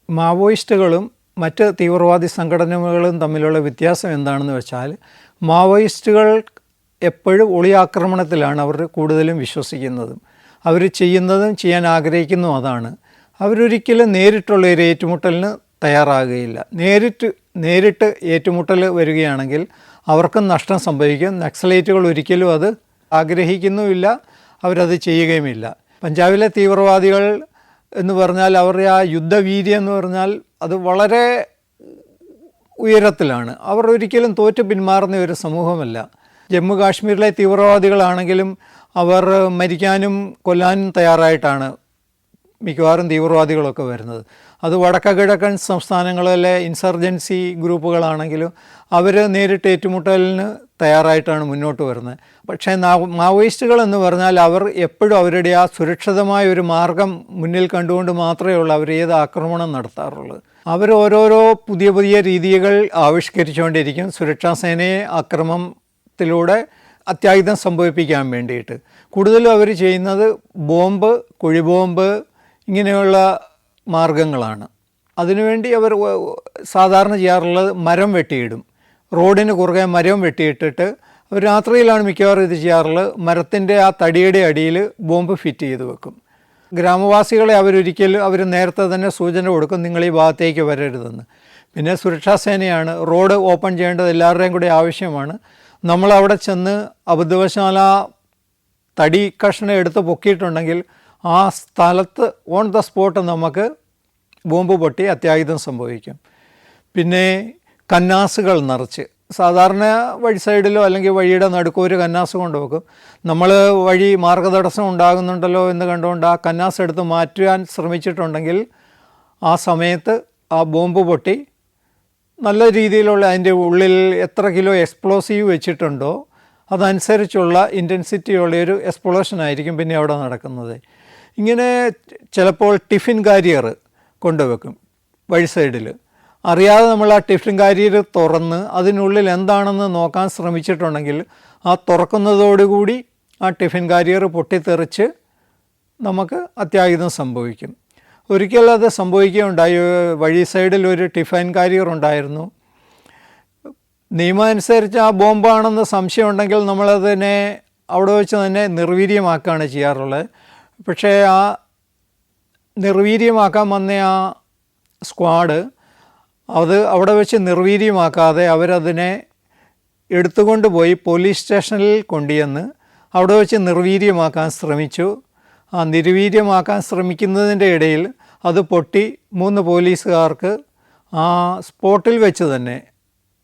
മാവോയിസ്റ്റുകളും മറ്റ് തീവ്രവാദി സംഘടനകളും തമ്മിലുള്ള വ്യത്യാസം എന്താണെന്ന് വെച്ചാൽ, മാവോയിസ്റ്റുകൾ എപ്പോഴും ഒളിയാക്രമണത്തിലാണ് അവർ കൂടുതലും വിശ്വസിക്കുന്നതും അവർ ചെയ്യുന്നതും ചെയ്യാൻ ആഗ്രഹിക്കുന്നതും അതാണ്. അവരൊരിക്കലും നേരിട്ടുള്ള ഒരു ഏറ്റുമുട്ടലിന് തയ്യാറാകുകയില്ല. നേരിട്ട് ഏറ്റുമുട്ടൽ വരികയാണെങ്കിൽ അവർക്കും നഷ്ടം സംഭവിക്കും. നക്സലൈറ്റുകൾ ഒരിക്കലും അത് ആഗ്രഹിക്കുന്നുമില്ല, അവരത് ചെയ്യുകയുമില്ല. പഞ്ചാബിലെ തീവ്രവാദികൾ എന്ന് പറഞ്ഞാൽ അവരുടെ ആ യുദ്ധവീര്യം എന്ന് പറഞ്ഞാൽ അത് വളരെ ഉയരത്തിലാണ്. അവർ ഒരിക്കലും തോറ്റു പിന്മാറുന്ന ഒരു സമൂഹമല്ല. ജമ്മു കാശ്മീരിലെ തീവ്രവാദികളാണെങ്കിലും അവർ മരിക്കാനും കൊല്ലാനും തയ്യാറായിട്ടാണ് മിക്കവാറും തീവ്രവാദികളൊക്കെ വരുന്നത്. അത് വടക്ക് കിഴക്കൻ സംസ്ഥാനങ്ങളിലെ ഇൻസർജൻസി ഗ്രൂപ്പുകളാണെങ്കിലും അവർ നേരിട്ട് ഏറ്റുമുട്ടലിന് തയ്യാറായിട്ടാണ് മുന്നോട്ട് വരുന്നത്. പക്ഷേ മാവോയിസ്റ്റുകൾ എന്ന് പറഞ്ഞാൽ അവർ എപ്പോഴും അവരുടെ ആ സുരക്ഷിതമായ ഒരു മാർഗം മുന്നിൽ കണ്ടുകൊണ്ട് മാത്രമേ ഉള്ളൂ അവർ ഏത് ആക്രമണം നടത്താറുള്ളത്. അവർ ഓരോരോ പുതിയ രീതികൾ ആവിഷ്കരിച്ചുകൊണ്ടിരിക്കും സുരക്ഷാ സേനയെ ആക്രമണത്തിലൂടെ അത്യാഹിതം സംഭവിപ്പിക്കാൻ വേണ്ടിയിട്ട്. കൂടുതലും അവർ ചെയ്യുന്നത് ബോംബ്, കുഴിബോംബ് ഇങ്ങനെയുള്ള മാർഗങ്ങളാണ്. അതിനുവേണ്ടി അവർ സാധാരണ ചെയ്യാറുള്ളത് മരം വെട്ടിയിടും. റോഡിന് കുറുകെ മരം വെട്ടിയിട്ടിട്ട് അവർ രാത്രിയിലാണ് മിക്കവാറും ഇത് ചെയ്യാറുള്ളത്. മരത്തിൻ്റെ ആ തടിയുടെ അടിയിൽ ബോംബ് ഫിറ്റ് ചെയ്ത് വെക്കും. ഗ്രാമവാസികളെ അവർ നേരത്തെ തന്നെ സൂചന കൊടുക്കും, നിങ്ങൾ ഈ ഭാഗത്തേക്ക് വരരുതെന്ന്. പിന്നെ സുരക്ഷാ സേനയാണ്, റോഡ് ഓപ്പൺ ചെയ്യേണ്ടത് എല്ലാവരുടെയും കൂടി ആവശ്യമാണ്. നമ്മളവിടെ ചെന്ന് അബദ്ധവശാൽ ആ തടി കഷ്ണം എടുത്ത് പൊക്കിയിട്ടുണ്ടെങ്കിൽ ആ സ്ഥലത്ത് ഓൺ ദ സ്പോട്ട് നമുക്ക് ബോംബ് പൊട്ടി അത്യാഹിതം സംഭവിക്കും. പിന്നെ കന്നാസുകൾ നിറച്ച് സാധാരണ വഴി സൈഡിലോ അല്ലെങ്കിൽ വഴിയുടെ നടുക്കോ ഒരു കന്നാസ് കൊണ്ടുവെക്കും. നമ്മൾ വഴി മാർഗതടസ്സം ഉണ്ടാകുന്നുണ്ടല്ലോ എന്ന് കണ്ടുകൊണ്ട് ആ കന്നാസ് എടുത്ത് മാറ്റാൻ ശ്രമിച്ചിട്ടുണ്ടെങ്കിൽ ആ സമയത്ത് ആ ബോംബ് പൊട്ടി നല്ല രീതിയിലുള്ള അതിൻ്റെ ഉള്ളിൽ എത്ര കിലോ എക്സ്പ്ലോസീവ് വെച്ചിട്ടുണ്ടോ അതനുസരിച്ചുള്ള ഇൻറ്റൻസിറ്റിയുള്ളൊരു എക്സ്പ്ലോഷൻ ആയിരിക്കും പിന്നെ അവിടെ നടക്കുന്നത്. ഇങ്ങനെ ചിലപ്പോൾ ടിഫിൻ കാരിയർ കൊണ്ടുവെക്കും വഴി സൈഡിൽ. അറിയാതെ നമ്മൾ ആ ടിഫിൻ കാരിയർ തുറന്ന് അതിനുള്ളിൽ എന്താണെന്ന് നോക്കാൻ ശ്രമിച്ചിട്ടുണ്ടെങ്കിൽ ആ തുറക്കുന്നതോടുകൂടി ആ ടിഫിൻ കാരിയർ പൊട്ടിത്തെറിച്ച് നമുക്ക് അത്യാഹിതം സംഭവിക്കും. ഒരിക്കൽ അത് സംഭവിക്കുകയുണ്ടായി. വഴി സൈഡിൽ ഒരു ടിഫിൻ കാരിയർ ഉണ്ടായിരുന്നു. നിയമം അനുസരിച്ച് ആ ബോംബാണെന്ന് സംശയമുണ്ടെങ്കിൽ നമ്മളതിനെ അവിടെ വെച്ച് തന്നെ നിർവീര്യമാക്കുകയാണ് ചെയ്യാറുള്ളത്. പക്ഷേ ആ നിർവീര്യമാക്കാൻ വന്ന ആ സ്ക്വാഡ് അത് അവിടെ വെച്ച് നിർവീര്യമാക്കാതെ അവരതിനെ എടുത്തുകൊണ്ട് പോയി പോലീസ് സ്റ്റേഷനിൽ കൊണ്ടുവന്ന് അവിടെ വെച്ച് നിർവീര്യമാക്കാൻ ശ്രമിച്ചു. ആ നിർവീര്യമാക്കാൻ ശ്രമിക്കുന്നതിൻ്റെ ഇടയിൽ അത് പൊട്ടി 3 പോലീസുകാർക്ക് ആ സ്പോട്ടിൽ വെച്ച് തന്നെ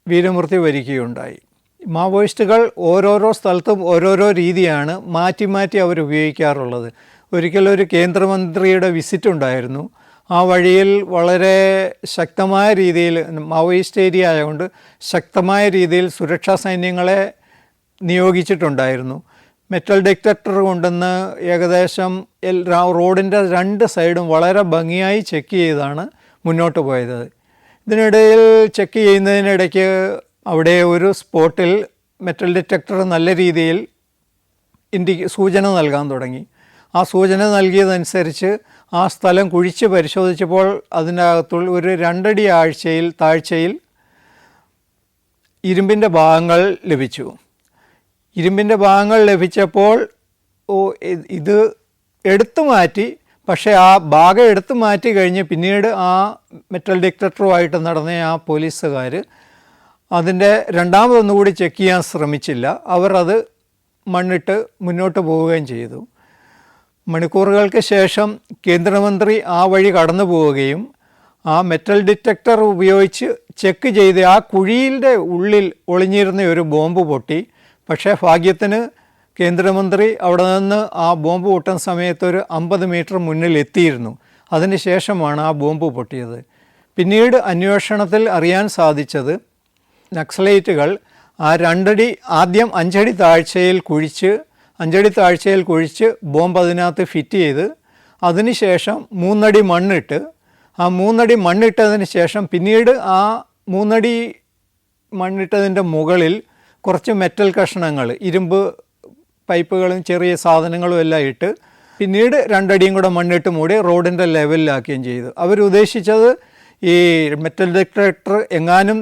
വീരമൃത്യു വരിക്കുകയുണ്ടായി. മാവോയിസ്റ്റുകൾ ഓരോരോ സ്ഥലത്തും ഓരോരോ രീതിയാണ് മാറ്റി അവർ ഉപയോഗിക്കാറുള്ളത്. ഒരിക്കലൊരു കേന്ദ്രമന്ത്രിയുടെ വിസിറ്റ് ഉണ്ടായിരുന്നു. ആ വഴിയിൽ വളരെ ശക്തമായ രീതിയിൽ മാവോയിസ്റ്റ് ഏരിയ ആയതുകൊണ്ട് ശക്തമായ രീതിയിൽ സുരക്ഷാ സൈന്യങ്ങളെ നിയോഗിച്ചിട്ടുണ്ടായിരുന്നു. മെറ്റൽ ഡിറ്റക്ടർ കൊണ്ടുവന്ന് ഏകദേശം റോഡിൻ്റെ 2 സൈഡും വളരെ ഭംഗിയായി ചെക്ക് ചെയ്താണ് മുന്നോട്ട് പോയത്. ഇതിനിടയിൽ ചെക്ക് ചെയ്യുന്നതിനിടയ്ക്ക് അവിടെ ഒരു സ്പോട്ടിൽ മെറ്റൽ ഡിറ്റക്ടർ നല്ല രീതിയിൽ സൂചന നൽകാൻ തുടങ്ങി. ആ സൂചന നൽകിയതനുസരിച്ച് ആ സ്ഥലം കുഴിച്ച് പരിശോധിച്ചപ്പോൾ അതിനകത്തുള്ള ഒരു 2 അടി താഴ്ചയിൽ ഇരുമ്പിൻ്റെ ഭാഗങ്ങൾ ലഭിച്ചു. ഇരുമ്പിൻ്റെ ഭാഗങ്ങൾ ലഭിച്ചപ്പോൾ ഇത് എടുത്തു മാറ്റി. പക്ഷേ ആ ഭാഗം എടുത്തു മാറ്റി കഴിഞ്ഞ് പിന്നീട് ആ മെറ്റൽ ഡിറ്റക്ടറുമായിട്ട് നടന്ന ആ പോലീസുകാർ അതിൻ്റെ രണ്ടാമതൊന്നുകൂടി ചെക്ക് ചെയ്യാൻ ശ്രമിച്ചില്ല. അവർ അത് മണ്ണിട്ട് മുന്നോട്ട് പോവുകയും ചെയ്തു. മണിക്കൂറുകൾക്ക് ശേഷം കേന്ദ്രമന്ത്രി ആ വഴി കടന്നു പോവുകയും ആ മെറ്റൽ ഡിറ്റക്ടർ ഉപയോഗിച്ച് ചെക്ക് ചെയ്ത് ആ കുഴിയുടെ ഉള്ളിൽ ഒളിഞ്ഞിരുന്ന ഒരു ബോംബ് പൊട്ടി. പക്ഷേ ഭാഗ്യത്തിന് കേന്ദ്രമന്ത്രി അവിടെ നിന്ന് ആ ബോംബ് പൊട്ടുന്ന സമയത്ത് ഒരു 50 മീറ്റർ മുന്നിൽ എത്തിയിരുന്നു. അതിന് ശേഷമാണ് ആ ബോംബ് പൊട്ടിയത്. പിന്നീട് അന്വേഷണത്തിൽ അറിയാൻ സാധിച്ചത് നക്സലൈറ്റുകൾ ആ 2 അടി ആദ്യം 5 അടി താഴ്ചയിൽ കുഴിച്ച് ബോംബ് അതിനകത്ത് ഫിറ്റ് ചെയ്ത് അതിനുശേഷം 3 അടി മണ്ണിട്ട് ആ 3 അടി മണ്ണിട്ടതിന് ശേഷം പിന്നീട് ആ 3 അടി മണ്ണിട്ടതിൻ്റെ മുകളിൽ കുറച്ച് മെറ്റൽ കഷ്ണങ്ങൾ, ഇരുമ്പ് പൈപ്പുകളും ചെറിയ സാധനങ്ങളും എല്ലാം ഇട്ട് പിന്നീട് 2 അടിയും കൂടെ മണ്ണിട്ട് മൂടി റോഡിൻ്റെ ലെവലിലാക്കുകയും ചെയ്തു. അവരുദ്ദേശിച്ചത് ഈ മെറ്റൽ ഡിറ്റക്ടർ എങ്ങാനും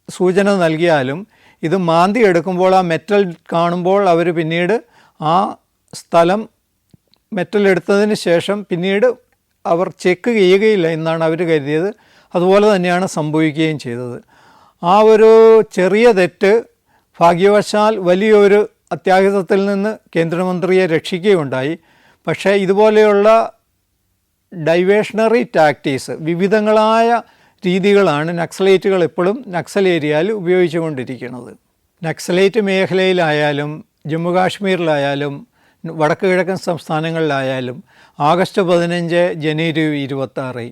സൂചന നൽകിയാലും ഇത് മാന്തി എടുക്കുമ്പോൾ ആ മെറ്റൽ കാണുമ്പോൾ അവർ പിന്നീട് ആ സ്ഥലം മെറ്റൽ എടുത്തതിന് ശേഷം പിന്നീട് അവർ ചെക്ക് ചെയ്യുകയില്ല എന്നാണ് അവർ കരുതിയത്. അതുപോലെ തന്നെയാണ് സംഭവിക്കുകയും ചെയ്തത്. ആ ഒരു ചെറിയ തെറ്റ് ഭാഗ്യവശാൽ വലിയൊരു അത്യാഹിതത്തിൽ നിന്ന് കേന്ദ്രമന്ത്രിയെ രക്ഷിക്കുകയുണ്ടായി. പക്ഷേ ഇതുപോലെയുള്ള ഡൈവേഷണറി ടാക്ടീസ്, വിവിധങ്ങളായ രീതികളാണ് നക്സലൈറ്റുകൾ എപ്പോഴും നക്സൽ ഏരിയയിൽ ഉപയോഗിച്ചുകൊണ്ടിരിക്കുന്നത്. നക്സലൈറ്റ് മേഖലയിലായാലും ജമ്മു കാശ്മീരിലായാലും വടക്ക് കിഴക്കൻ സംസ്ഥാനങ്ങളിലായാലും ആഗസ്റ്റ് 15, ജനുവരി 26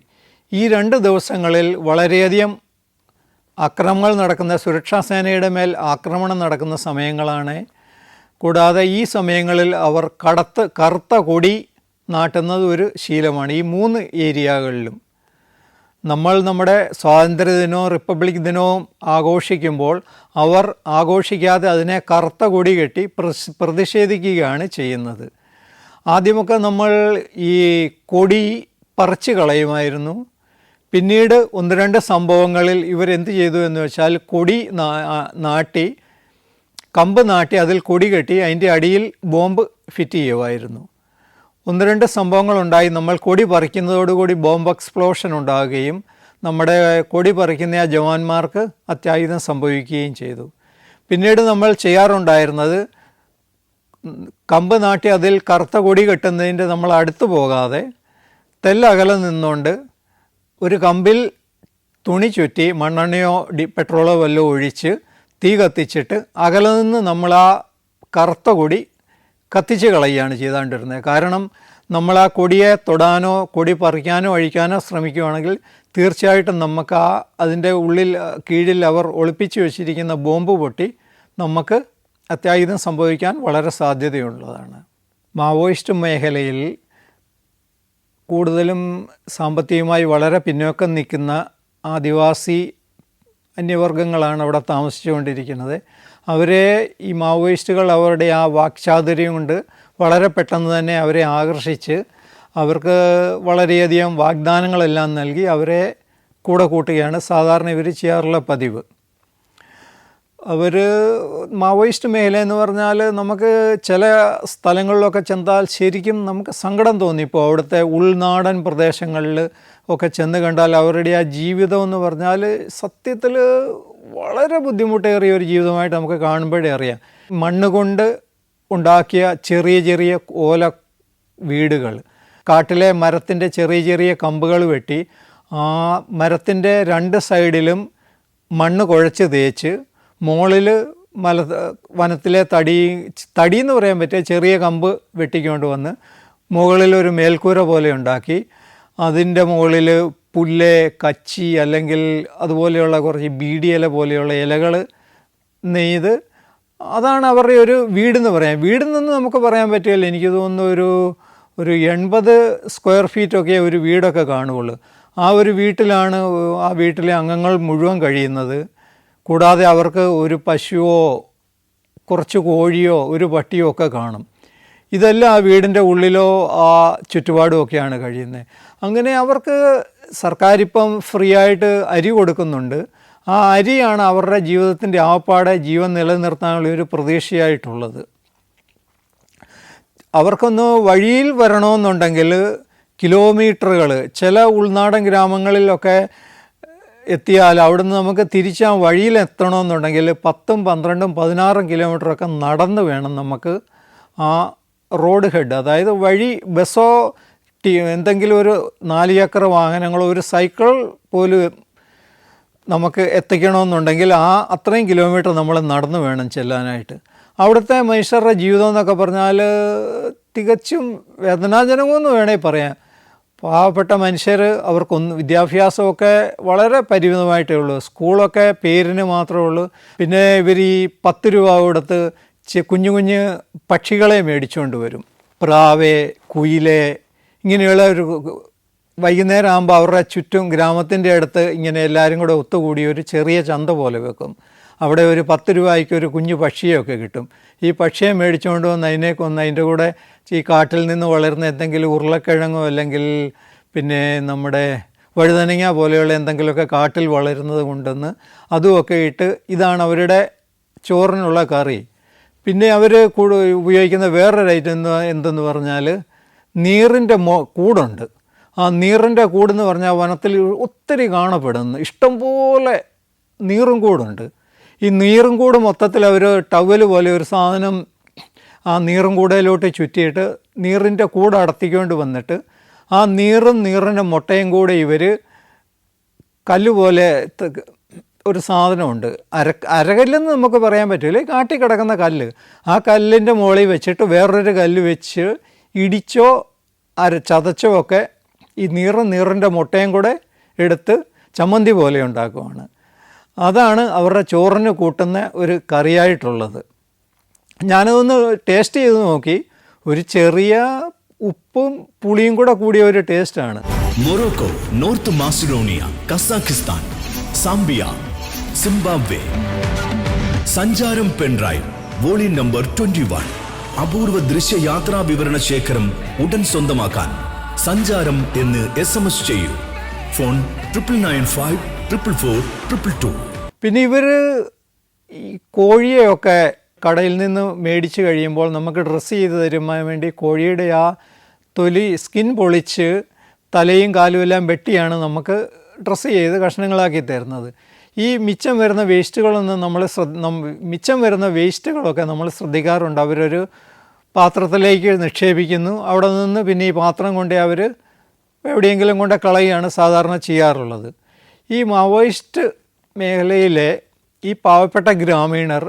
ഈ 2 ദിവസങ്ങളിൽ വളരെയധികം ആക്രമണങ്ങൾ നടക്കുന്ന, സുരക്ഷാ സേനയുടെ മേൽ ആക്രമണം നടക്കുന്ന സമയങ്ങളാണ്. കൂടാതെ ഈ സമയങ്ങളിൽ അവർ കറുത്ത കൊടി നാട്ടുന്നത് ഒരു ശീലമാണ്. ഈ 3 ഏരിയകളിലും നമ്മൾ നമ്മുടെ സ്വാതന്ത്ര്യദിനവും റിപ്പബ്ലിക് ദിനവും ആഘോഷിക്കുമ്പോൾ അവർ ആഘോഷിക്കാതെ അതിനെ കറുത്ത കൊടി കെട്ടി പ്രതിഷേധിക്കുകയാണ് ചെയ്യുന്നത്. ആദ്യമൊക്കെ നമ്മൾ ഈ കൊടി പറിച്ചു കളയുമായിരുന്നു. പിന്നീട് 1-2 സംഭവങ്ങളിൽ ഇവരെന്ത് ചെയ്തു എന്ന് വെച്ചാൽ കൊടി നാട്ടി, കമ്പ് നാട്ടി അതിൽ കൊടി കെട്ടി അതിൻ്റെ അടിയിൽ ബോംബ് ഫിറ്റ് ചെയ്യുമായിരുന്നു. 1-2 സംഭവങ്ങളുണ്ടായി. നമ്മൾ കൊടി പറിക്കുന്നതോടുകൂടി ബോംബ് എക്സ്പ്ലോഷൻ ഉണ്ടാകുകയും നമ്മുടെ കൊടി പറിക്കുന്ന ആ ജവാന്മാർക്ക് അത്യാഹിതം സംഭവിക്കുകയും ചെയ്തു. പിന്നീട് നമ്മൾ ചെയ്യാറുണ്ടായിരുന്നത് കമ്പ് നാട്ടി അതിൽ കറുത്ത കൊടി കെട്ടുന്നതിൻ്റെ നമ്മൾ അടുത്ത് പോകാതെ തെല്ലകലെ നിന്നുകൊണ്ട് ഒരു കമ്പിൽ തുണി ചുറ്റി മണ്ണെണ്ണയോ പെട്രോളോ വല്ലതും ഒഴിച്ച് തീ കത്തിച്ചിട്ട് അകലെ നിന്ന് നമ്മൾ ആ കറുത്ത കൊടി കത്തിച്ച് കളയുകയാണ് ചെയ്തുകൊണ്ടിരുന്നത്. കാരണം നമ്മൾ ആ കൊടിയെ തൊടാനോ കൊടി പറിക്കാനോ അഴിക്കാനോ ശ്രമിക്കുകയാണെങ്കിൽ തീർച്ചയായിട്ടും നമുക്ക് അതിൻ്റെ കീഴിൽ അവർ ഒളിപ്പിച്ച് വെച്ചിരിക്കുന്ന ബോംബ് പൊട്ടി നമുക്ക് അത്യാഹിതം സംഭവിക്കാൻ വളരെ സാധ്യതയുള്ളതാണ്. മാവോയിസ്റ്റ് മേഖലയിൽ കൂടുതലും സാമ്പത്തികമായി വളരെ പിന്നോക്കം നിൽക്കുന്ന ആദിവാസി അന്യവർഗങ്ങളാണ് അവിടെ താമസിച്ചുകൊണ്ടിരിക്കുന്നത്. അവരെ ഈ മാവോയിസ്റ്റുകൾ അവരുടെ ആ വാക്ചാതുര്യം കൊണ്ട് വളരെ പെട്ടെന്ന് തന്നെ അവരെ ആകർഷിച്ച് അവർക്ക് വളരെയധികം വാഗ്ദാനങ്ങളെല്ലാം നൽകി അവരെ കൂടെ കൂട്ടുകയാണ് സാധാരണ ഇവർ ചെയ്യാറുള്ള പതിവ്. അവർ മാവോയിസ്റ്റ് മേഖല എന്ന് പറഞ്ഞാൽ നമുക്ക് ചില സ്ഥലങ്ങളിലൊക്കെ ചെന്നാൽ ശരിക്കും നമുക്ക് സങ്കടം തോന്നി. ഇപ്പോൾ അവിടുത്തെ ഉൾനാടൻ പ്രദേശങ്ങളിൽ ഒക്കെ ചെന്ന് കണ്ടാൽ അവരുടെ ആ ജീവിതം എന്ന് പറഞ്ഞാൽ സത്യത്തിൽ വളരെ ബുദ്ധിമുട്ടേറിയ ഒരു ജീവിതമായിട്ട് നമുക്ക് കാണുമ്പോഴേ അറിയാം. മണ്ണ് കൊണ്ട് ഉണ്ടാക്കിയ ചെറിയ ചെറിയ ഓല വീടുകൾ, കാട്ടിലെ മരത്തിൻ്റെ ചെറിയ ചെറിയ കമ്പുകൾ വെട്ടി ആ മരത്തിൻ്റെ 2 സൈഡിലും മണ്ണ് കുഴച്ച് തേച്ച് മുകളിൽ വനത്തിലെ തടി എന്ന് പറയാൻ പറ്റിയ ചെറിയ കമ്പ് വെട്ടിക്കൊണ്ട് വന്ന് മുകളിലൊരു മേൽക്കൂര പോലെ ഉണ്ടാക്കി അതിൻ്റെ മുകളിൽ പുല്ല്, കച്ചി അല്ലെങ്കിൽ അതുപോലെയുള്ള കുറച്ച് ബീഡിയില പോലെയുള്ള ഇലകൾ നെയ്ത് അതാണ് അവരുടെ ഒരു വീടെന്ന് പറയാം. വീടെന്നൊന്നും നമുക്ക് പറയാൻ പറ്റില്ല. എനിക്ക് തോന്നുന്നു ഒരു 80 സ്ക്വയർ ഫീറ്റൊക്കെ ഒരു വീടൊക്കെ കാണുകയുള്ളൂ. ആ ഒരു വീട്ടിലാണ് ആ വീട്ടിലെ അംഗങ്ങൾ മുഴുവൻ കഴിയുന്നത്. കൂടാതെ അവർക്ക് ഒരു പശുവോ കുറച്ച് കോഴിയോ ഒരു പട്ടിയോ ഒക്കെ കാണും. ഇതെല്ലാം ആ വീടിൻ്റെ ഉള്ളിലോ ആ ചുറ്റുപാടുമൊക്കെയാണ് കഴിയുന്നത്. അങ്ങനെ അവർക്ക് സർക്കാരിപ്പം ഫ്രീ ആയിട്ട് അരി കൊടുക്കുന്നുണ്ട്. ആ അരിയാണ് അവരുടെ ജീവിതത്തിൻ്റെ ആപ്പാടെ ജീവൻ നിലനിർത്താനുള്ള ഒരു പ്രതീക്ഷയായിട്ടുള്ളത്. അവർക്കൊന്ന് വഴിയിൽ വരണമെന്നുണ്ടെങ്കിൽ കിലോമീറ്ററുകൾ, ചില ഉൾനാടൻ ഗ്രാമങ്ങളിലൊക്കെ എത്തിയാൽ അവിടുന്ന് നമുക്ക് തിരിച്ച് ആ വഴിയിൽ എത്തണമെന്നുണ്ടെങ്കിൽ 10, 12, 16 കിലോമീറ്ററൊക്കെ നടന്ന് വേണം നമുക്ക് ആ റോഡ് ഹെഡ്, അതായത് വഴി ബസ്സോ എന്തെങ്കിലും ഒരു 4 ചക്ര വാഹനങ്ങളോ ഒരു സൈക്കിൾ പോലും നമുക്ക് എത്തിക്കണമെന്നുണ്ടെങ്കിൽ അത്രയും കിലോമീറ്റർ നമ്മൾ നടന്ന് വേണം ചെല്ലാനായിട്ട്. അവിടുത്തെ മനുഷ്യരുടെ ജീവിതം എന്നൊക്കെ പറഞ്ഞാൽ തികച്ചും വേദനാജനകമെന്ന് വേണമെങ്കിൽ പറയാം. പാവപ്പെട്ട മനുഷ്യർ, അവർക്കൊന്നും വിദ്യാഭ്യാസമൊക്കെ വളരെ പരിമിതമായിട്ടേ ഉള്ളൂ. സ്കൂളൊക്കെ പേരിന് മാത്രമേ ഉള്ളൂ. പിന്നെ ഇവർ ഈ 10 രൂപ കൊടുത്ത് കുഞ്ഞു കുഞ്ഞ് പക്ഷികളെ മേടിച്ചുകൊണ്ട് വരും. പ്രാവേ, കുയിലേ, ഇങ്ങനെയുള്ള ഒരു വൈകുന്നേരം ആകുമ്പോൾ അവരുടെ ചുറ്റും ഗ്രാമത്തിൻ്റെ അടുത്ത് ഇങ്ങനെ എല്ലാവരും കൂടെ ഒത്തുകൂടി ഒരു ചെറിയ ചന്ത പോലെ വെക്കും. അവിടെ ഒരു 10 രൂപയ്ക്ക് ഒരു കുഞ്ഞു പക്ഷിയൊക്കെ കിട്ടും. ഈ പക്ഷിയെ മേടിച്ചുകൊണ്ട് വന്ന് അതിനെ കൊന്ന് അതിൻ്റെ കൂടെ ഈ കാട്ടിൽ നിന്ന് വളരുന്ന എന്തെങ്കിലും ഉരുളക്കിഴങ്ങോ അല്ലെങ്കിൽ പിന്നെ നമ്മുടെ വഴുതനങ്ങ പോലെയുള്ള എന്തെങ്കിലുമൊക്കെ കാട്ടിൽ വളരുന്നത് കൊണ്ടെന്ന് അതുമൊക്കെ ഇട്ട് ഇതാണ് അവരുടെ ചോറിനുള്ള കറി. പിന്നെ അവർ ഉപയോഗിക്കുന്ന വേറൊരു ഐറ്റം എന്തെന്ന് പറഞ്ഞാൽ നീറിൻ്റെ കൂടുണ്ട്. ആ നീറിൻ്റെ കൂടെന്ന് പറഞ്ഞാൽ വനത്തിൽ ഒത്തിരി കാണപ്പെടുന്നു, ഇഷ്ടംപോലെ നീറും കൂടുണ്ട്. ഈ നീറും കൂട് മൊത്തത്തിൽ അവർ ടവൽ പോലെ ഒരു സാധനം ആ നീറും കൂടയിലോട്ട് ചുറ്റിയിട്ട് നീറിൻ്റെ കൂട് അടത്തിക്കൊണ്ട് വന്നിട്ട് ആ നീറിൻ്റെ മുട്ടയും കൂടെ ഇവർ കല്ലുപോലെ ഒരു സാധനമുണ്ട്, അരകല്ലെന്ന് നമുക്ക് പറയാൻ പറ്റില്ല, കാട്ടി കിടക്കുന്ന കല്ല്. ആ കല്ലിൻ്റെ മുകളിൽ വെച്ചിട്ട് വേറൊരു കല്ല് വെച്ച് ഇടിച്ചോ ചതച്ചോ ഒക്കെ ഈ നീറിൻ്റെ മുട്ടയും കൂടെ എടുത്ത് ചമ്മന്തി പോലെ ഉണ്ടാക്കുവാണ്. അതാണ് അവരുടെ ചോറിന് കൂട്ടുന്ന ഒരു കറിയായിട്ടുള്ളത്. ഞാനതൊന്ന് ടേസ്റ്റ് ചെയ്ത് നോക്കി. ഒരു ചെറിയ ഉപ്പും പുളിയും കൂടെ കൂടിയ ഒരു ടേസ്റ്റാണ്. Morocco, north Macedonia, Kazakhstan, Zambia, Zimbabwe. സഞ്ചാരം പെൻഡ്രൈവ് വോളിയം നമ്പർ 21. അപൂർവ ദൃശ്യ യാത്രാ വിവരണ ശേഖരം ഉടൻ സ്വന്തമാക്കാൻ സഞ്ചാരം എന്ന് SMS ചെയ്യൂ. ഫോൺ 9995444222. പിന്നെ ഇവർ ഈ കോഴിയെയൊക്കെ കടയിൽ നിന്ന് മേടിച്ച് കഴിയുമ്പോൾ നമുക്ക് ഡ്രസ്സ് ചെയ്ത് തരുവാൻ വേണ്ടി കോഴിയുടെ ആ തൊലി സ്കിൻ പൊളിച്ച് തലയും കാലും എല്ലാം വെട്ടിയാണ് നമുക്ക് ഡ്രസ്സ് ചെയ്ത് കഷ്ണങ്ങളാക്കി തരുന്നത്. ഈ മിച്ചം വരുന്ന വേസ്റ്റുകളൊക്കെ നമ്മൾ ശ്രദ്ധിക്കാറുണ്ട്. അവരൊരു പാത്രത്തിലേക്ക് നിക്ഷേപിക്കുന്നു, അവിടെ നിന്ന് പിന്നെ ഈ പാത്രം കൊണ്ട് അവർ എവിടെയെങ്കിലും കൊണ്ട് കളയുകയാണ് സാധാരണ ചെയ്യാറുള്ളത്. ഈ മാവോയിസ്റ്റ് മേഖലയിലെ ഈ പാവപ്പെട്ട ഗ്രാമീണർ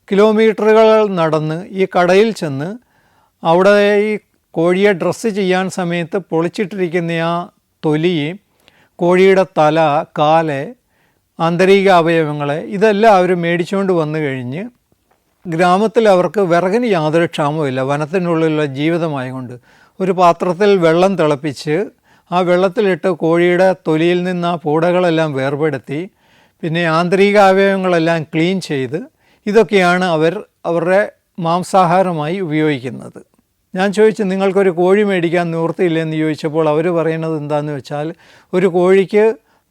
കിലോമീറ്ററുകൾ നടന്ന് ഈ കടയിൽ ചെന്ന് അവിടെ ഈ കോഴിയെ ഡ്രസ്സ് ചെയ്യാൻ സമയത്ത് പൊളിച്ചിട്ടിരിക്കുന്ന ആ തൊലി, കോഴിയുടെ തല, കാല്, ആന്തരിക അവയവങ്ങളെ ഇതെല്ലാം അവർ മേടിച്ചുകൊണ്ട് വന്നു കഴിഞ്ഞ് ഗ്രാമത്തിൽ അവർക്ക് വിറകിന് യാതൊരു ക്ഷാമവുമില്ല. വനത്തിനുള്ളിലുള്ള ജീവിതമായതുകൊണ്ട് ഒരു പാത്രത്തിൽ വെള്ളം തിളപ്പിച്ച് ആ വെള്ളത്തിലിട്ട് കോഴിയുടെ തൊലിയിൽ നിന്ന് ആ പൂടകളെല്ലാം വേർപെടുത്തി പിന്നെ ആന്തരിക അവയവങ്ങളെല്ലാം ക്ലീൻ ചെയ്ത് ഇതൊക്കെയാണ് അവരുടെ മാംസാഹാരമായി ഉപയോഗിക്കുന്നത്. ഞാൻ ചോദിച്ചു, നിങ്ങൾക്കൊരു കോഴി മേടിക്കാൻ നിവൃത്തിയില്ലെന്ന് ചോദിച്ചപ്പോൾ അവർ പറയുന്നത് എന്താണെന്ന് വെച്ചാൽ, ഒരു കോഴിക്ക്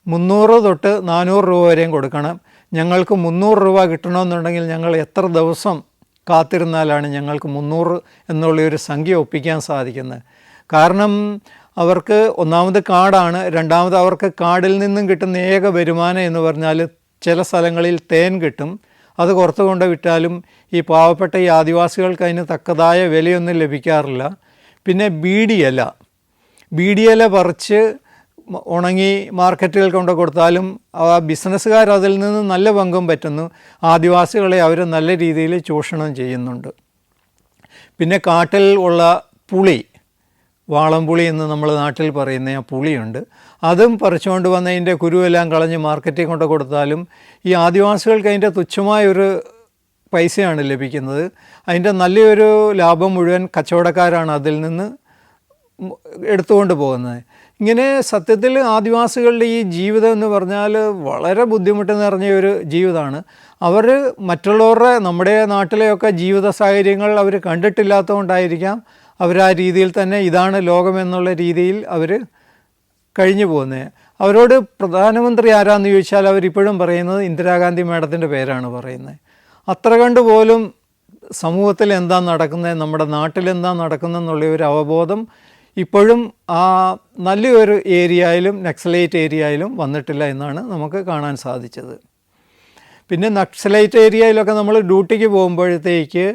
300 തൊട്ട് 400 രൂപ വരെയും കൊടുക്കണം. ഞങ്ങൾക്ക് 300 രൂപ കിട്ടണമെന്നുണ്ടെങ്കിൽ ഞങ്ങൾ എത്ര ദിവസം കാത്തിരുന്നാലാണ് ഞങ്ങൾക്ക് 300 എന്നുള്ളൊരു സംഖ്യ ഒപ്പിക്കാൻ സാധിക്കുന്നത്. കാരണം അവർക്ക് ഒന്നാമത് കാടാണ്, രണ്ടാമത് അവർക്ക് കാടിൽ നിന്നും കിട്ടുന്ന ഏക വരുമാനം എന്ന് പറഞ്ഞാൽ ചില സ്ഥലങ്ങളിൽ തേൻ കിട്ടും, അത് പുറത്തു കൊണ്ട് വിറ്റാലും ഈ പാവപ്പെട്ട ഈ ആദിവാസികൾക്ക് അതിന് തക്കതായ വിലയൊന്നും ലഭിക്കാറില്ല. പിന്നെ ബീഡിയില പറിച്ച് ഉണങ്ങി മാർക്കറ്റുകൾ കൊണ്ട് കൊടുത്താലും ആ ബിസിനസ്സുകാർ അതിൽ നിന്ന് നല്ല പങ്കും പറ്റുന്നു. ആദിവാസികളെ അവർ നല്ല രീതിയിൽ ചൂഷണം ചെയ്യുന്നുണ്ട്. പിന്നെ കാട്ടിൽ ഉള്ള പുളി, വാളംപുളി എന്ന് നമ്മൾ നാട്ടിൽ പറയുന്ന ആ പുളിയുണ്ട്, അതും പറിച്ചുകൊണ്ട് വന്ന് അതിൻ്റെ കുരുവെല്ലാം കളഞ്ഞ് മാർക്കറ്റിൽ കൊണ്ട് കൊടുത്താലും ഈ ആദിവാസികൾക്ക് അതിൻ്റെ തുച്ഛമായൊരു പൈസയാണ് ലഭിക്കുന്നത്. അതിൻ്റെ നല്ലൊരു ലാഭം മുഴുവൻ കച്ചവടക്കാരാണ് അതിൽ നിന്ന് എടുത്തുകൊണ്ട് പോകുന്നത്. ഇങ്ങനെ സത്യത്തിൽ ആദിവാസികളുടെ ഈ ജീവിതം എന്ന് പറഞ്ഞാൽ വളരെ ബുദ്ധിമുട്ട് നിറഞ്ഞ ഒരു ജീവിതമാണ്. അവർ മറ്റുള്ളവരുടെ നമ്മുടെ നാട്ടിലെയൊക്കെ ജീവിത സാഹചര്യങ്ങൾ അവർ കണ്ടിട്ടില്ലാത്തതുകൊണ്ടായിരിക്കാം അവർ ആ രീതിയിൽ തന്നെ ഇതാണ് ലോകമെന്നുള്ള രീതിയിൽ അവർ കഴിഞ്ഞു പോകുന്നത്. അവരോട് പ്രധാനമന്ത്രി ആരാന്ന് ചോദിച്ചാൽ അവരിപ്പോഴും പറയുന്നത് ഇന്ദിരാഗാന്ധി മാഡത്തിൻ്റെ പേരാണ് പറയുന്നത്. അത്ര കണ്ട് പോലും സമൂഹത്തിൽ എന്താ നടക്കുന്നത്, നമ്മുടെ നാട്ടിൽ എന്താ നടക്കുന്നതെന്നുള്ള ഒരു അവബോധം ഇപ്പോഴും ആ നല്ലൊരു ഏരിയയിലും നക്സലൈറ്റ് ഏരിയയിലും വന്നിട്ടില്ല എന്നാണ് നമുക്ക് കാണാൻ സാധിച്ചത്. പിന്നെ നക്സലൈറ്റ് ഏരിയയിലൊക്കെ നമ്മൾ ഡ്യൂട്ടിക്ക് പോകുമ്പോഴത്തേക്ക്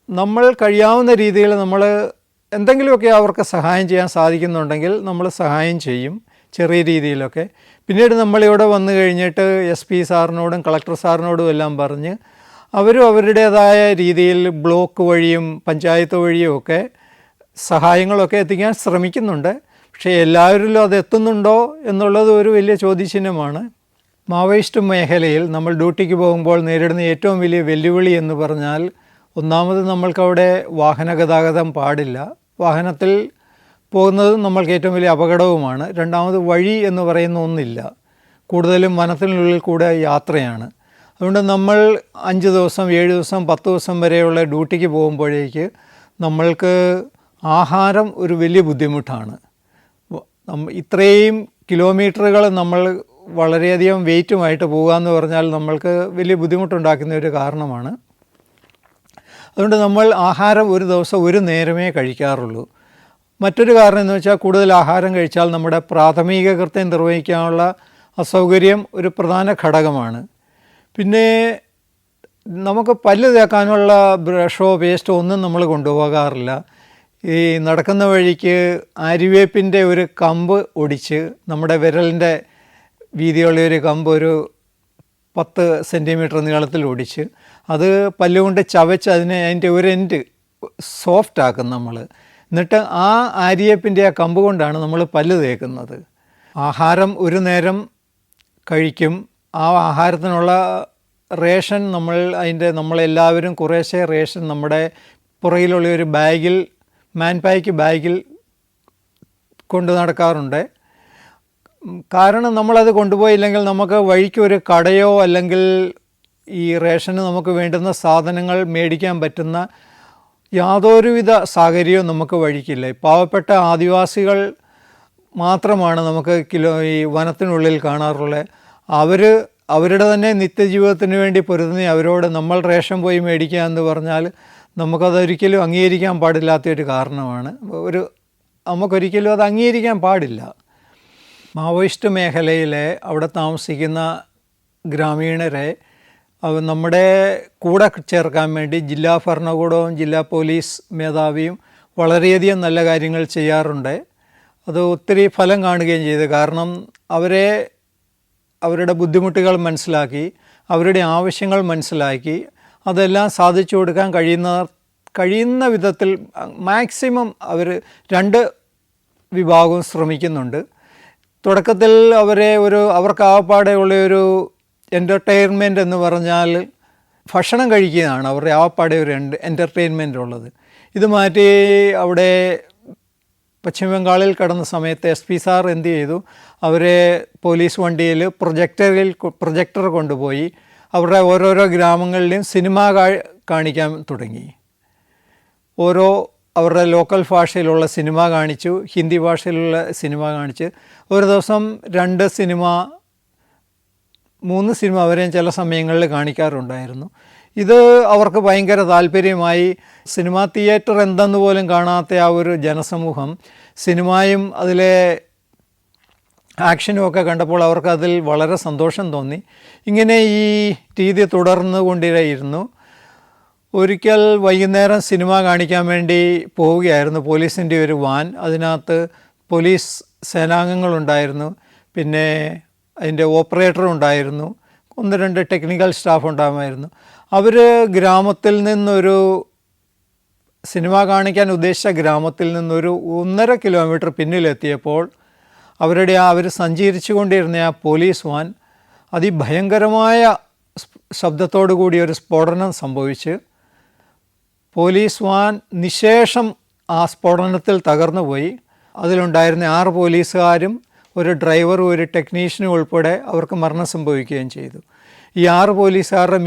നമ്മൾ കഴിയാവുന്ന രീതിയിൽ നമ്മൾ എന്തെങ്കിലുമൊക്കെ അവർക്ക് സഹായം ചെയ്യാൻ സാധിക്കുന്നുണ്ടെങ്കിൽ നമ്മൾ സഹായം ചെയ്യും, ചെറിയ രീതിയിലൊക്കെ. പിന്നീട് നമ്മളിവിടെ വന്നു കഴിഞ്ഞിട്ട് SP സാറിനോടും കളക്ടർ സാറിനോടും എല്ലാം പറഞ്ഞ് അവരും അവരുടേതായ രീതിയിൽ ബ്ലോക്ക് വഴിയും പഞ്ചായത്ത് വഴിയും ഒക്കെ സഹായങ്ങളൊക്കെ എത്തിക്കാൻ ശ്രമിക്കുന്നുണ്ട്. പക്ഷേ എല്ലാവരിലും അത് എത്തുന്നുണ്ടോ എന്നുള്ളത് ഒരു വലിയ ചോദ്യചിഹ്നമാണ്. മാവോയിസ്റ്റ് മേഖലയിൽ നമ്മൾ ഡ്യൂട്ടിക്ക് പോകുമ്പോൾ നേരിടുന്ന ഏറ്റവും വലിയ വെല്ലുവിളി എന്ന് പറഞ്ഞാൽ, ഒന്നാമത് നമ്മൾക്കവിടെ വാഹന ഗതാഗതം പാടില്ല, വാഹനത്തിൽ പോകുന്നത് നമ്മൾക്ക് ഏറ്റവും വലിയ അപകടവുമാണ്. രണ്ടാമത് വഴി എന്ന് പറയുന്ന ഒന്നില്ല, കൂടുതലും വനത്തിനുള്ളിൽ കൂടെ യാത്രയാണ്. അതുകൊണ്ട് നമ്മൾ 5 ദിവസം 7 ദിവസം 10 ദിവസം വരെയുള്ള ഡ്യൂട്ടിക്ക് പോകുമ്പോഴേക്ക് നമ്മൾക്ക് ആഹാരം ഒരു വലിയ ബുദ്ധിമുട്ടാണ്. ഇത്രയും കിലോമീറ്ററുകൾ നമ്മൾ വളരെയധികം വെയിറ്റുമായിട്ട് പോകുക എന്ന് പറഞ്ഞാൽ നമ്മൾക്ക് വലിയ ബുദ്ധിമുട്ടുണ്ടാക്കുന്ന ഒരു കാരണമാണ്. അതുകൊണ്ട് നമ്മൾ ആഹാരം ഒരു ദിവസം ഒരു നേരമേ കഴിക്കാറുള്ളൂ. മറ്റൊരു കാരണം എന്ന് വെച്ചാൽ കൂടുതൽ ആഹാരം കഴിച്ചാൽ നമ്മുടെ പ്രാഥമിക കൃത്യം നിർവഹിക്കാനുള്ള അസൗകര്യം ഒരു പ്രധാന ഘടകമാണ്. പിന്നെ നമുക്ക് പല്ല് തേക്കാനുള്ള ബ്രഷോ പേസ്റ്റോ ഒന്നും നമ്മൾ കൊണ്ടുപോകാറില്ല. ഈ നടക്കുന്ന വഴിക്ക് ആര്യവേപ്പിൻ്റെ ഒരു കമ്പ് ഒടിച്ച് നമ്മുടെ വിരലിൻ്റെ വീതിയുള്ള ഒരു കമ്പ് ഒരു 10 സെൻറ്റിമീറ്റർ നീളത്തിൽ ഒടിച്ച് അത് പല്ലുകൊണ്ട് ചവച്ച് അതിൻ്റെ ഒരു എൻഡ് സോഫ്റ്റ് ആക്കും നമ്മൾ. എന്നിട്ട് ആ ആര്യവേപ്പിൻ്റെ ആ കമ്പ് കൊണ്ടാണ് നമ്മൾ പല്ല് തേക്കുന്നത്. ആഹാരം ഒരു നേരം കഴിക്കും. ആ ആഹാരത്തിനുള്ള റേഷൻ നമ്മളെല്ലാവരും കുറേശ്ശെ റേഷൻ നമ്മുടെ പുറകിലുള്ള ഒരു ബാഗിൽ മാൻപായ്ക്ക് ബാഗിൽ കൊണ്ടു നടക്കാറുണ്ട്. കാരണം നമ്മളത് കൊണ്ടുപോയില്ലെങ്കിൽ നമുക്ക് വഴിക്ക് ഒരു കടയോ അല്ലെങ്കിൽ ഈ റേഷന് നമുക്ക് വേണ്ടുന്ന സാധനങ്ങൾ മേടിക്കാൻ പറ്റുന്ന യാതൊരുവിധ സാഹചര്യവും നമുക്ക് വഴിക്കില്ല. പാവപ്പെട്ട ആദിവാസികൾ മാത്രമാണ് നമുക്ക് ഈ വനത്തിനുള്ളിൽ കാണാറുള്ളത്. അവരുടെ തന്നെ നിത്യജീവിതത്തിന് വേണ്ടി പൊരുതുന്ന അവരോട് നമ്മൾ റേഷൻ പോയി മേടിക്കുക എന്ന് പറഞ്ഞാൽ നമുക്കതൊരിക്കലും അംഗീകരിക്കാൻ പാടില്ലാത്തൊരു കാരണമാണ്. നമുക്കൊരിക്കലും അത് അംഗീകരിക്കാൻ പാടില്ല. മാവോയിസ്റ്റ് മേഖലയിലെ അവിടെ താമസിക്കുന്ന ഗ്രാമീണരെ നമ്മുടെ കൂടെ ചേർക്കാൻ വേണ്ടി ജില്ലാ ഭരണകൂടവും ജില്ലാ പോലീസ് മേധാവിയും വളരെയധികം നല്ല കാര്യങ്ങൾ ചെയ്യാറുണ്ട്. അത് ഒത്തിരി ഫലം കാണുകയും ചെയ്തു. കാരണം അവരുടെ ബുദ്ധിമുട്ടുകൾ മനസ്സിലാക്കി, അവരുടെ ആവശ്യങ്ങൾ മനസ്സിലാക്കി, അതെല്ലാം സാധിച്ചു കൊടുക്കാൻ കഴിയുന്ന വിധത്തിൽ മാക്സിമം അവർ 2 വിഭാഗവും ശ്രമിക്കുന്നുണ്ട്. തുടക്കത്തിൽ അവർക്ക് ആകപ്പാടെയുള്ള ഒരു എൻ്റർടൈൻമെൻറ്റ് എന്ന് പറഞ്ഞാൽ ഭക്ഷണം കഴിക്കുന്നതാണ് അവരുടെ ആകപ്പാടെ ഒരു എൻ്റർടൈൻമെൻ്റ് ഉള്ളത്. ഇത് മാറ്റി അവിടെ പശ്ചിമ ബംഗാളിൽ കടന്ന സമയത്ത് SP സാർ എന്ത് ചെയ്തു, അവരെ പോലീസ് വണ്ടിയിൽ പ്രൊജക്ടർ കൊണ്ടുപോയി അവരുടെ ഓരോരോ ഗ്രാമങ്ങളിലും സിനിമ കാണിക്കാൻ തുടങ്ങി. അവരുടെ ലോക്കൽ ഭാഷയിലുള്ള സിനിമ കാണിച്ചു, ഹിന്ദി ഭാഷയിലുള്ള സിനിമ കാണിച്ച് ഒരു ദിവസം 2 സിനിമ 3 സിനിമ വരെയും ചില സമയങ്ങളിൽ കാണിക്കാറുണ്ടായിരുന്നു. ഇത് അവർക്ക് ഭയങ്കര താല്പര്യമായി. സിനിമാ തിയേറ്റർ എന്തെന്ന് പോലും കാണാത്ത ആ ഒരു ജനസമൂഹം സിനിമയും അതിലെ ആക്ഷനും ഒക്കെ കണ്ടപ്പോൾ അവർക്കതിൽ വളരെ സന്തോഷം തോന്നി. ഇങ്ങനെ ഈ രീതി തുടർന്നു കൊണ്ടിരുന്നു. ഒരിക്കൽ വൈകുന്നേരം സിനിമ കാണിക്കാൻ വേണ്ടി പോവുകയായിരുന്നു പോലീസിൻ്റെ ഒരു വാൻ. അതിനകത്ത് പോലീസ് സേനാംഗങ്ങളുണ്ടായിരുന്നു, പിന്നെ അതിൻ്റെ ഓപ്പറേറ്റർ ഉണ്ടായിരുന്നു, 1-2 ടെക്നിക്കൽ സ്റ്റാഫ് ഉണ്ടാകുമായിരുന്നു. അവർ ഗ്രാമത്തിൽ നിന്നൊരു സിനിമ കാണിക്കാൻ ഉദ്ദേശിച്ച ഗ്രാമത്തിൽ നിന്നൊരു 1.5 കിലോമീറ്റർ പിന്നിലെത്തിയപ്പോൾ അവർ സഞ്ചരിച്ചു കൊണ്ടിരുന്ന ആ പോലീസ് വാൻ അതിഭയങ്കരമായ ശബ്ദത്തോടു കൂടി ഒരു സ്ഫോടനം സംഭവിച്ച് പോലീസ് വാൻ നിശേഷം ആ സ്ഫോടനത്തിൽ തകർന്നുപോയി. അതിലുണ്ടായിരുന്ന 6 പോലീസുകാരും ഒരു ഡ്രൈവറും ഒരു ടെക്നീഷ്യനും ഉൾപ്പെടെ അവർക്ക് മരണം സംഭവിക്കുകയും ചെയ്തു. ഈ 6 പോലീസുകാരുടെ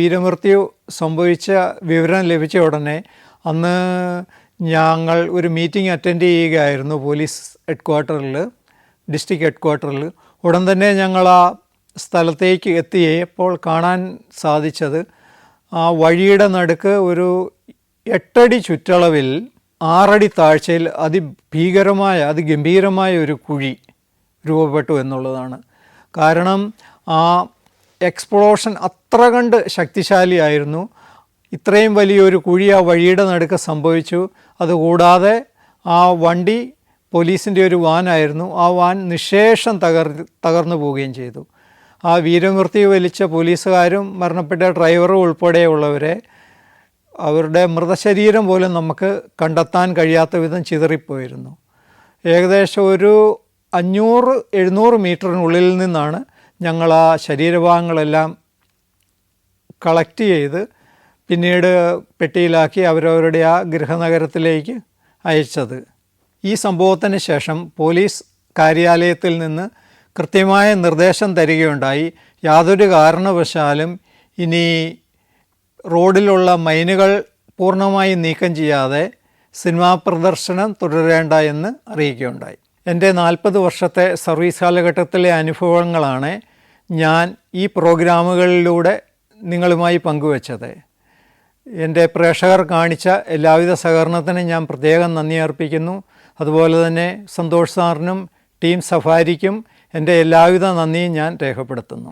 വീരമൃത്യു സംഭവിച്ച വിവരം ലഭിച്ച ഉടനെ അന്ന് ഞങ്ങൾ ഒരു മീറ്റിംഗ് അറ്റൻഡ് ചെയ്യുകയായിരുന്നു പോലീസ് ഡിസ്ട്രിക്ട് ഹെഡ്ക്വാർട്ടറിൽ. ഉടൻ തന്നെ ഞങ്ങൾ ആ സ്ഥലത്തേക്ക് എത്തിയപ്പോൾ കാണാൻ സാധിച്ചത് ആ വഴിയുടെ നടുക്ക് ഒരു 8 അടി ചുറ്റളവിൽ 6 അടി താഴ്ചയിൽ അതിഗംഭീരമായ ഒരു കുഴി രൂപപ്പെട്ടു എന്നുള്ളതാണ്. കാരണം ആ എക്സ്പ്ലോഷൻ അത്ര കണ്ട് ശക്തിശാലിയായിരുന്നു. ഇത്രയും വലിയൊരു കുഴി ആ വഴിയുടെ നടുക്ക് സംഭവിച്ചു. അതുകൂടാതെ ആ വണ്ടി പോലീസിൻ്റെ ഒരു വാനായിരുന്നു. ആ വാൻ നിശേഷം തകർന്നു പോവുകയും ചെയ്തു. ആ വീരമൃത്യു വലിച്ച പോലീസുകാരും മരണപ്പെട്ട ഡ്രൈവറും ഉൾപ്പെടെയുള്ളവരെ അവരുടെ മൃതശരീരം പോലും നമുക്ക് കണ്ടെത്താൻ കഴിയാത്ത വിധം ചിതറിപ്പോയിരുന്നു. ഏകദേശം ഒരു 500-700 മീറ്ററിനുള്ളിൽ നിന്നാണ് ഞങ്ങൾ ആ ശരീരഭാഗങ്ങളെല്ലാം കളക്ട് ചെയ്ത് പിന്നീട് പെട്ടിയിലാക്കി അവരവരുടെ ആ ഗൃഹനഗരത്തിലേക്ക് അയച്ചത്. ഈ സംഭവത്തിന് ശേഷം പോലീസ് കാര്യാലയത്തിൽ നിന്ന് കൃത്യമായ നിർദ്ദേശം തരികയുണ്ടായി. യാതൊരു കാരണവശാലും ഇനി റോഡിലുള്ള മൈനുകൾ പൂർണ്ണമായി നീക്കം ചെയ്യാതെ സിനിമാ പ്രദർശനം തുടരേണ്ട എന്ന് അറിയിക്കുകയുണ്ടായി. എൻ്റെ 40 വർഷത്തെ സർവീസ് കാലഘട്ടത്തിലെ അനുഭവങ്ങളാണ് ഞാൻ ഈ പ്രോഗ്രാമുകളിലൂടെ നിങ്ങളുമായി പങ്കുവച്ചത്. എൻ്റെ പ്രേക്ഷകർ കാണിച്ച എല്ലാവിധ സഹകരണത്തിനും ഞാൻ പ്രത്യേകം നന്ദി അർപ്പിക്കുന്നു. അതുപോലെ തന്നെ സന്തോഷ് സാറിനും ടീം സഫാരിക്കും എൻ്റെ എല്ലാവിധ നന്ദിയും ഞാൻ രേഖപ്പെടുത്തുന്നു.